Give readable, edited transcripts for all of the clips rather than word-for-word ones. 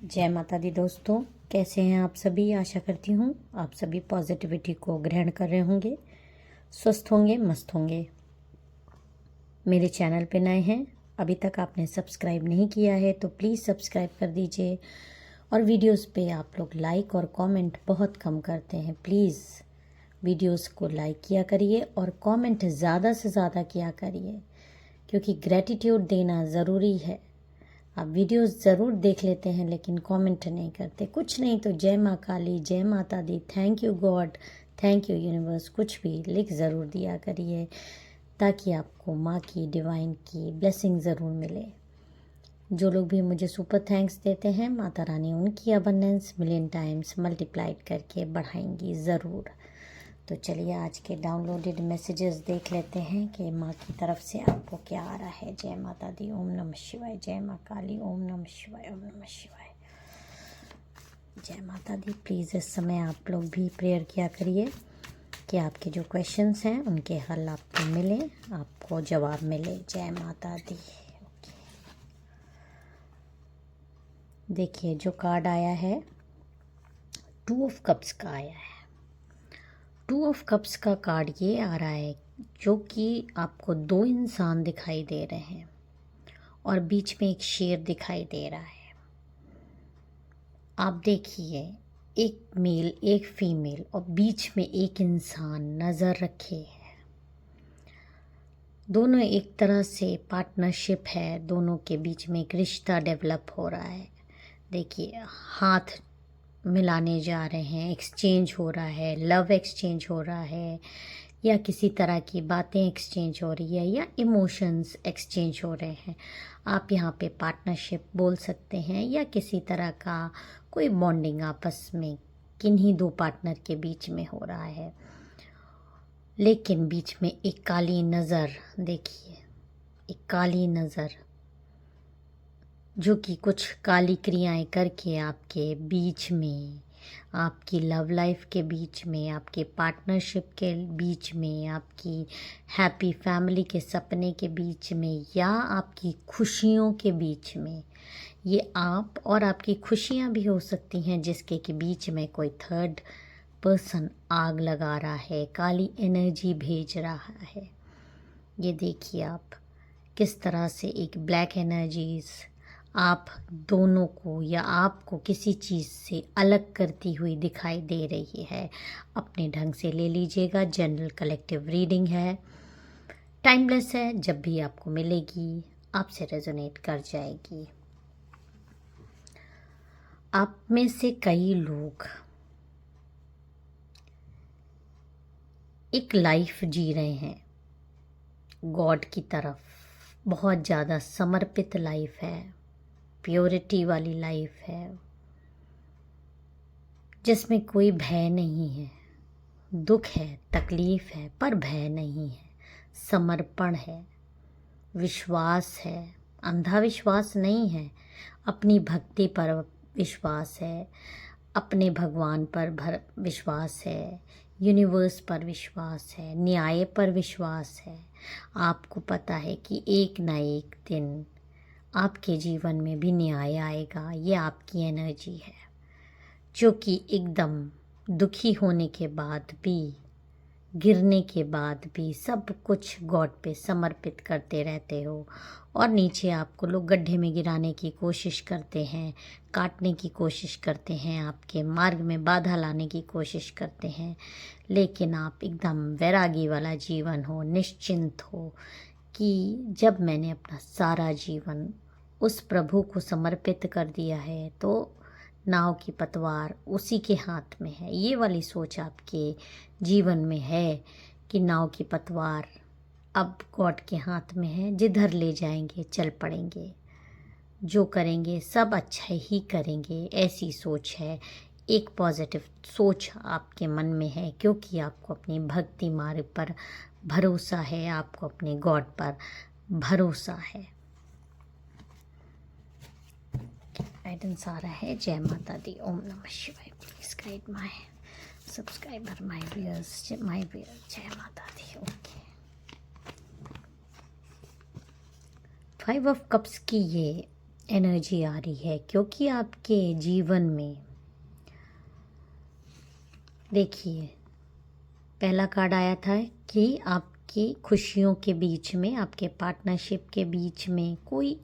जय माता दी दोस्तों, कैसे हैं आप सभी। आशा करती हूँ आप सभी पॉजिटिविटी को ग्रहण कर रहे होंगे, स्वस्थ होंगे, मस्त होंगे। मेरे चैनल पे नए हैं, अभी तक आपने सब्सक्राइब नहीं किया है तो प्लीज़ सब्सक्राइब कर दीजिए। और वीडियोस पे आप लोग लाइक और कमेंट बहुत कम करते हैं। प्लीज़ वीडियोस को लाइक किया करिए और कमेंट ज़्यादा से ज़्यादा किया करिए, क्योंकि ग्रैटिट्यूड देना ज़रूरी है। आप वीडियोस ज़रूर देख लेते हैं लेकिन कमेंट नहीं करते। कुछ नहीं तो जय माँ काली, जय माता दी, thank you God, thank you universe, कुछ भी लिख ज़रूर दिया करिए, ताकि आपको माँ की डिवाइन की ब्लेसिंग ज़रूर मिले। जो लोग भी मुझे सुपर थैंक्स देते हैं, माता रानी उनकी अबंडेंस मिलियन टाइम्स मल्टीप्लाइड करके बढ़ाएंगी ज़रूर। तो चलिए आज के डाउनलोडेड मैसेजेस देख लेते हैं कि माँ की तरफ से आपको क्या आ रहा है। जय माता दी, ओम नमः शिवाय। जय माँ काली, ओम नमः शिवाय, ओम नमः शिवाय। जय माता दी। प्लीज़ इस समय आप लोग भी प्रेयर किया करिए कि आपके जो क्वेश्चंस हैं उनके हल आपको मिले, आपको जवाब मिले। जय माता दी। देखिए जो कार्ड आया है, 2 ऑफ कप्स का आया है। 2 ऑफ कप्स का कार्ड ये आ रहा है जो कि आपको 2 इंसान दिखाई दे रहे हैं और बीच में एक शेर दिखाई दे रहा है। आप देखिए, एक मेल एक फीमेल और बीच में एक इंसान नज़र रखे है। दोनों एक तरह से पार्टनरशिप है, दोनों के बीच में एक रिश्ता डेवलप हो रहा है। देखिए हाथ मिलाने जा रहे हैं, एक्सचेंज हो रहा है, लव एक्सचेंज हो रहा है, या किसी तरह की बातें एक्सचेंज हो रही है, या इमोशंस एक्सचेंज हो रहे हैं। आप यहाँ पे पार्टनरशिप बोल सकते हैं या किसी तरह का कोई बॉन्डिंग आपस में किन्हीं 2 पार्टनर के बीच में हो रहा है। लेकिन बीच में एक काली नज़र, देखिए एक काली नज़र जो कि कुछ काली क्रियाएं करके आपके बीच में, आपकी लव लाइफ के बीच में, आपके पार्टनरशिप के बीच में, आपकी हैप्पी फैमिली के सपने के बीच में, या आपकी खुशियों के बीच में, ये आप और आपकी खुशियां भी हो सकती हैं जिसके के बीच में कोई थर्ड पर्सन आग लगा रहा है, काली एनर्जी भेज रहा है। ये देखिए आप किस तरह से एक ब्लैक एनर्जीज आप दोनों को या आपको किसी चीज़ से अलग करती हुई दिखाई दे रही है। अपने ढंग से ले लीजिएगा, जनरल कलेक्टिव रीडिंग है, टाइमलेस है, जब भी आपको मिलेगी आपसे रेजोनेट कर जाएगी। आप में से कई लोग एक लाइफ जी रहे हैं गॉड की तरफ, बहुत ज़्यादा समर्पित लाइफ है, प्योरिटी वाली लाइफ है, जिसमें कोई भय नहीं है। दुख है, तकलीफ है, पर भय नहीं है, समर्पण है, विश्वास है, अंधा विश्वास नहीं है, अपनी भक्ति पर विश्वास है, अपने भगवान पर विश्वास है, यूनिवर्स पर विश्वास है, न्याय पर विश्वास है। आपको पता है कि एक ना एक दिन आपके जीवन में भी न्याय आएगा। ये आपकी एनर्जी है जो कि एकदम दुखी होने के बाद भी, गिरने के बाद भी सब कुछ गॉड पे समर्पित करते रहते हो। और नीचे आपको लोग गड्ढे में गिराने की कोशिश करते हैं, काटने की कोशिश करते हैं, आपके मार्ग में बाधा लाने की कोशिश करते हैं, लेकिन आप एकदम वैरागी वाला जीवन हो, निश्चिंत हो कि जब मैंने अपना सारा जीवन उस प्रभु को समर्पित कर दिया है तो नाव की पतवार उसी के हाथ में है। ये वाली सोच आपके जीवन में है कि नाव की पतवार अब गॉड के हाथ में है, जिधर ले जाएंगे चल पड़ेंगे, जो करेंगे सब अच्छा ही करेंगे, ऐसी सोच है। एक पॉजिटिव सोच आपके मन में है क्योंकि आपको अपनी भक्ति मार्ग पर भरोसा है, आपको अपने गॉड पर भरोसा है। गाइडेंस आ रहा है। जय माता दी, ओम नमः शिवाय। Please guide my subscriber, my viewers, my viewer. जय माता दी। ओके, 5 ऑफ कप्स की ये एनर्जी आ रही है, क्योंकि आपके जीवन में देखिए पहला कार्ड आया था कि आपकी खुशियों के बीच में, आपके पार्टनरशिप के बीच में कोई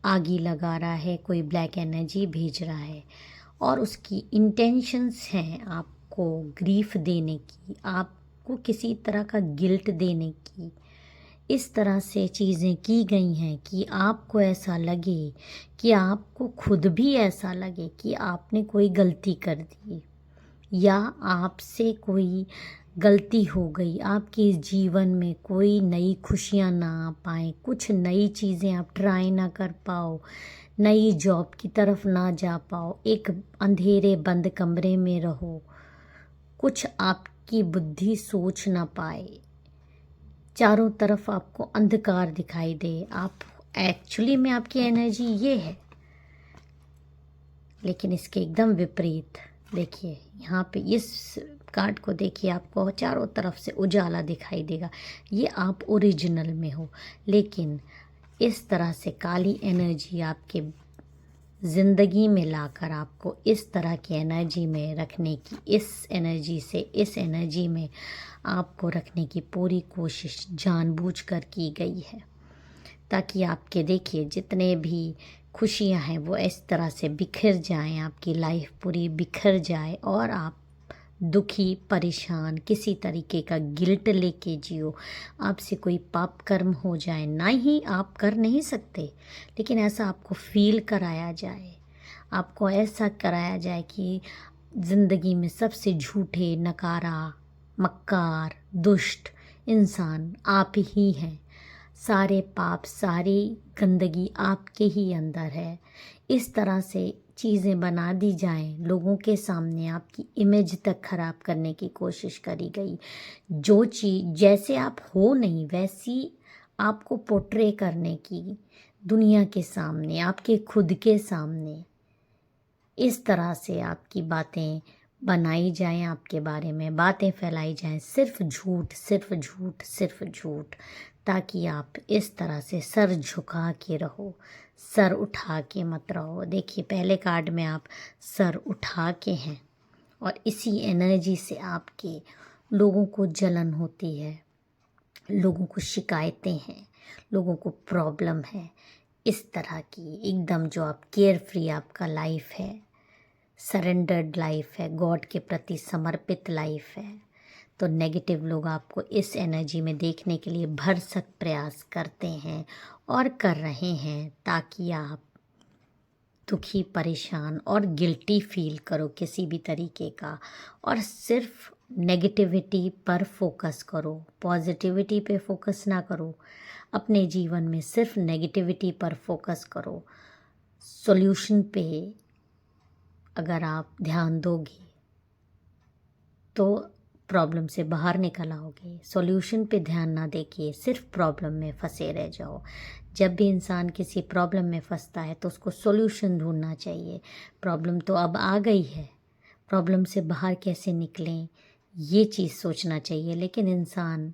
आगी लगा रहा है, कोई ब्लैक एनर्जी भेज रहा है और उसकी इंटेंशंस हैं आपको ग्रीफ देने की, आपको किसी तरह का गिल्ट देने की। इस तरह से चीज़ें की गई हैं कि आपको ऐसा लगे, कि आपको खुद भी ऐसा लगे कि आपने कोई गलती कर दी या आपसे कोई गलती हो गई, आपके इस जीवन में कोई नई खुशियाँ ना आ पाएँ, कुछ नई चीज़ें आप ट्राई ना कर पाओ, नई जॉब की तरफ ना जा पाओ, एक अंधेरे बंद कमरे में रहो, कुछ आपकी बुद्धि सोच ना पाए, चारों तरफ आपको अंधकार दिखाई दे। आप एक्चुअली में आपकी एनर्जी ये है, लेकिन इसके एकदम विपरीत देखिए यहाँ पे इस कार्ड को देखिए, आपको चारों तरफ से उजाला दिखाई देगा, ये आप ओरिजिनल में हो। लेकिन इस तरह से काली एनर्जी आपके ज़िंदगी में लाकर आपको इस तरह की एनर्जी में रखने की, इस एनर्जी से इस एनर्जी में आपको रखने की पूरी कोशिश जानबूझकर की गई है, ताकि आपके देखिए जितने भी खुशियां हैं वो इस तरह से बिखर जाएं, आपकी लाइफ पूरी बिखर जाए और आप दुखी परेशान किसी तरीके का गिल्ट लेके जियो, आपसे कोई पाप कर्म हो जाए, ना ही आप कर नहीं सकते, लेकिन ऐसा आपको फील कराया जाए, आपको ऐसा कराया जाए कि ज़िंदगी में सबसे झूठे, नकारा, मक्कार, दुष्ट इंसान आप ही हैं, सारे पाप सारी गंदगी आपके ही अंदर है। इस तरह से चीज़ें बना दी जाएं, लोगों के सामने आपकी इमेज तक खराब करने की कोशिश करी गई। जो चीज़ जैसे आप हो नहीं वैसी आपको पोर्ट्रे करने की दुनिया के सामने, आपके खुद के सामने इस तरह से आपकी बातें बनाई जाएं, आपके बारे में बातें फैलाई जाएं, सिर्फ झूठ सिर्फ झूठ सिर्फ झूठ, ताकि आप इस तरह से सर झुका के रहो, सर उठा के मत रहो। देखिए पहले कार्ड में आप सर उठा के हैं और इसी एनर्जी से आपके लोगों को जलन होती है, लोगों को शिकायतें हैं, लोगों को प्रॉब्लम है, इस तरह की एकदम जो आप केयर फ्री आपका लाइफ है, सरेंडर्ड लाइफ है, गॉड के प्रति समर्पित लाइफ है, तो नेगेटिव लोग आपको इस एनर्जी में देखने के लिए भरसक प्रयास करते हैं और कर रहे हैं, ताकि आप दुखी परेशान और गिल्टी फील करो किसी भी तरीके का, और सिर्फ नेगेटिविटी पर फोकस करो, पॉजिटिविटी पे फोकस ना करो। अपने जीवन में सिर्फ नेगेटिविटी पर फोकस करो। सॉल्यूशन पे अगर आप ध्यान दोगे तो प्रॉब्लम से बाहर निकल आओगे। सॉल्यूशन पे ध्यान ना देके सिर्फ प्रॉब्लम में फंसे रह जाओ। जब भी इंसान किसी प्रॉब्लम में फंसता है तो उसको सॉल्यूशन ढूंढना चाहिए। प्रॉब्लम तो अब आ गई है, प्रॉब्लम से बाहर कैसे निकलें ये चीज़ सोचना चाहिए। लेकिन इंसान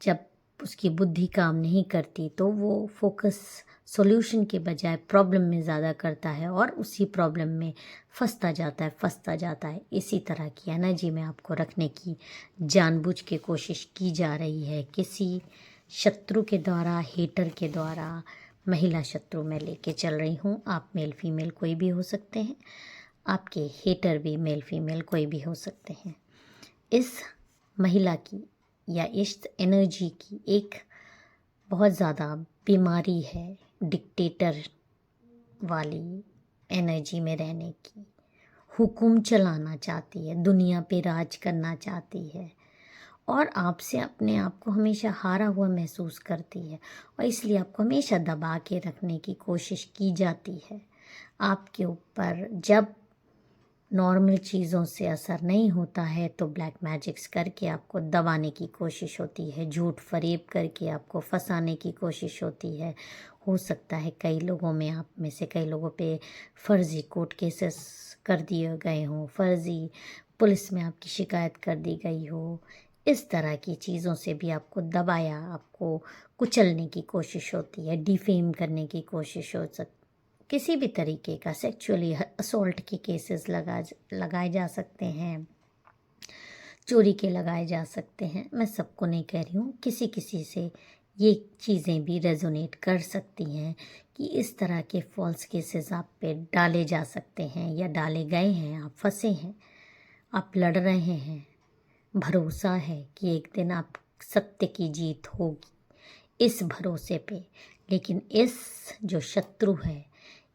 जब उसकी बुद्धि काम नहीं करती तो वो फोकस सॉल्यूशन के बजाय प्रॉब्लम में ज़्यादा करता है और उसी प्रॉब्लम में फंसता जाता है। इसी तरह की एनर्जी में आपको रखने की जानबूझ के कोशिश की जा रही है, किसी शत्रु के द्वारा, हेटर के द्वारा। महिला शत्रु मैं लेके चल रही हूँ, आप मेल फीमेल कोई भी हो सकते हैं, आपके हेटर भी मेल फीमेल कोई भी हो सकते हैं। इस महिला की या इस एनर्जी की एक बहुत ज़्यादा बीमारी है, डिक्टेटर वाली एनर्जी में रहने की। हुक्म चलाना चाहती है, दुनिया पे राज करना चाहती है और आपसे अपने आप को हमेशा हारा हुआ महसूस करती है और इसलिए आपको हमेशा दबा के रखने की कोशिश की जाती है। आपके ऊपर जब नॉर्मल चीज़ों से असर नहीं होता है तो ब्लैक मैजिक्स करके आपको दबाने की कोशिश होती है, झूठ फरेब करके आपको फंसाने की कोशिश होती है। हो सकता है कई लोगों में, आप में से कई लोगों पे फर्जी कोर्ट केसेस कर दिए गए हों, फर्जी पुलिस में आपकी शिकायत कर दी गई हो। इस तरह की चीज़ों से भी आपको दबाया, आपको कुचलने की कोशिश होती है, डिफेम करने की कोशिश किसी भी तरीके का सेक्सुअली असोल्ट के केसेस लगाए जा सकते हैं, चोरी के लगाए जा सकते हैं। मैं सबको नहीं कह रही हूँ, किसी किसी से ये चीज़ें भी रेजोनेट कर सकती हैं कि इस तरह के फॉल्स केसेस आप पे डाले जा सकते हैं या डाले गए हैं, आप फंसे हैं, आप लड़ रहे हैं। भरोसा है कि एक दिन आप सत्य की जीत होगी, इस भरोसे पे। लेकिन इस जो शत्रु है,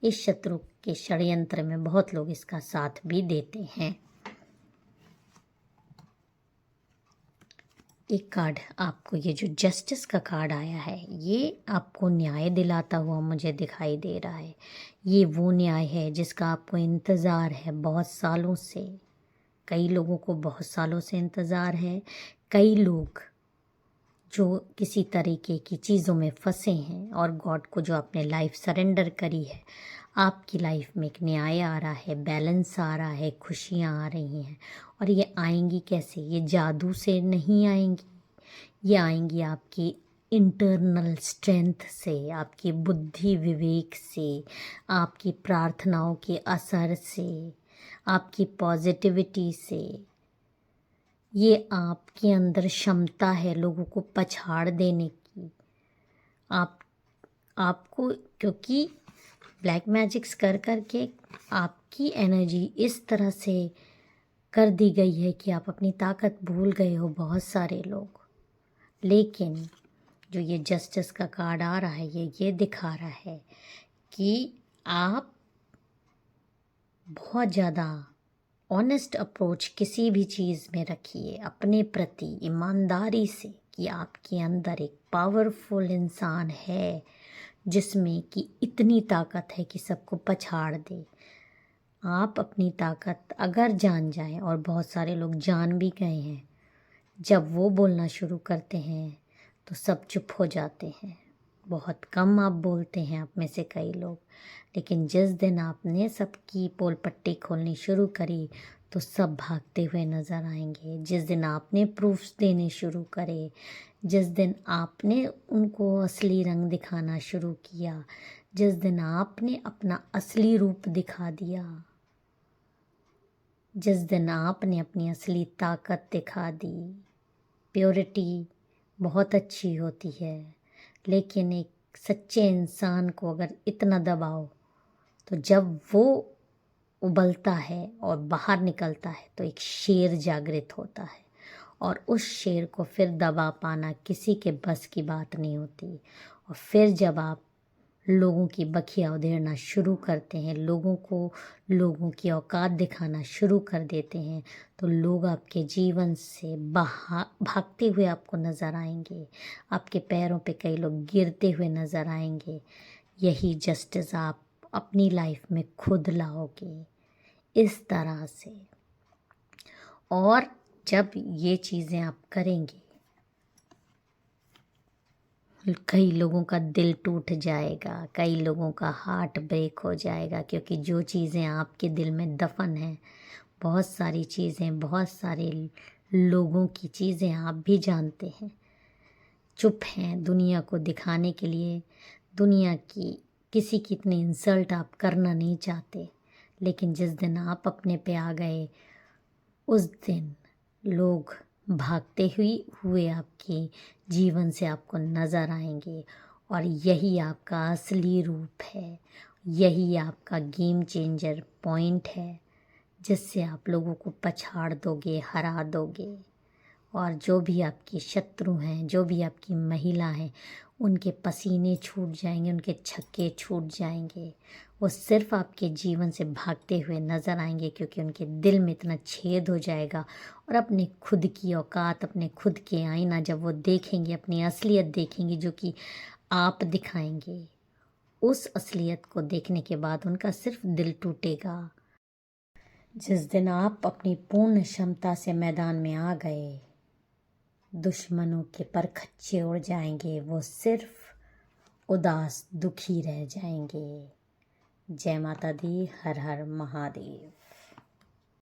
इस शत्रु के षड्यंत्र में बहुत लोग इसका साथ भी देते हैं। एक कार्ड आपको, ये जो जस्टिस का कार्ड आया है, ये आपको न्याय दिलाता हुआ मुझे दिखाई दे रहा है। ये वो न्याय है जिसका आपको इंतज़ार है बहुत सालों से। कई लोगों को बहुत सालों से इंतज़ार है। कई लोग जो किसी तरीके की चीज़ों में फंसे हैं और गॉड को जो अपने लाइफ सरेंडर करी है, आपकी लाइफ में एक न्याय आ रहा है, बैलेंस आ रहा है, खुशियाँ आ रही हैं। और ये आएंगी कैसे? ये जादू से नहीं आएंगी, ये आएंगी आपकी इंटरनल स्ट्रेंथ से, आपकी बुद्धि विवेक से, आपकी प्रार्थनाओं के असर से, आपकी पॉजिटिविटी से। ये आपके अंदर क्षमता है लोगों को पछाड़ देने की। आपको, क्योंकि ब्लैक मैजिक्स कर कर के आपकी एनर्जी इस तरह से कर दी गई है कि आप अपनी ताकत भूल गए हो बहुत सारे लोग। लेकिन जो ये जस्टिस का कार्ड आ रहा है, ये दिखा रहा है कि आप बहुत ज़्यादा ऑनेस्ट अप्रोच किसी भी चीज़ में रखिए अपने प्रति ईमानदारी से, कि आपके अंदर एक पावरफुल इंसान है जिसमें कि इतनी ताकत है कि सबको पछाड़ दे। आप अपनी ताकत अगर जान जाएं, और बहुत सारे लोग जान भी गए हैं, जब वो बोलना शुरू करते हैं तो सब चुप हो जाते हैं। बहुत कम आप बोलते हैं, आप में से कई लोग। लेकिन जिस दिन आपने सबकी पोल पट्टी खोलनी शुरू करी तो सब भागते हुए नज़र आएंगे। जिस दिन आपने प्रूफ्स देने शुरू करे, जिस दिन आपने उनको असली रंग दिखाना शुरू किया, जिस दिन आपने अपना असली रूप दिखा दिया, जिस दिन आपने अपनी असली ताकत दिखा दी। प्योरिटी बहुत अच्छी होती है, लेकिन एक सच्चे इंसान को अगर इतना दबाओ तो जब वो उबलता है और बाहर निकलता है तो एक शेर जागृत होता है, और उस शेर को फिर दबा पाना किसी के बस की बात नहीं होती। और फिर जब आप लोगों की बखिया उधेड़ना शुरू करते हैं, लोगों को लोगों की औकात दिखाना शुरू कर देते हैं, तो लोग आपके जीवन से भागते हुए आपको नज़र आएंगे। आपके पैरों पे कई लोग गिरते हुए नज़र आएंगे। यही जस्टिस आप अपनी लाइफ में खुद लाओगे इस तरह से। और जब ये चीज़ें आप करेंगे, कई लोगों का दिल टूट जाएगा, कई लोगों का हार्ट ब्रेक हो जाएगा, क्योंकि जो चीज़ें आपके दिल में दफन हैं, बहुत सारी चीज़ें, बहुत सारे लोगों की चीज़ें आप भी जानते हैं, चुप हैं दुनिया को दिखाने के लिए। दुनिया की किसी की इतनी इंसल्ट आप करना नहीं चाहते, लेकिन जिस दिन आप अपने पे आ गए, उस दिन लोग भागते हुए आपके जीवन से आपको नज़र आएंगे। और यही आपका असली रूप है, यही आपका गेम चेंजर पॉइंट है, जिससे आप लोगों को पछाड़ दोगे, हरा दोगे। और जो भी आपके शत्रु हैं, जो भी आपकी महिला हैं, उनके पसीने छूट जाएंगे, उनके छक्के छूट जाएंगे। वो सिर्फ आपके जीवन से भागते हुए नज़र आएंगे, क्योंकि उनके दिल में इतना छेद हो जाएगा। और अपने खुद की औकात, अपने खुद के आईना जब वो देखेंगे, अपनी असलियत देखेंगे जो कि आप दिखाएंगे, उस असलियत को देखने के बाद उनका सिर्फ दिल टूटेगा। जिस दिन आप अपनी पूर्ण क्षमता से मैदान में आ गए, दुश्मनों के परखच्चे उड़ जाएंगे, वो सिर्फ उदास दुखी रह जाएंगे। जय माता दी, हर हर महादेव।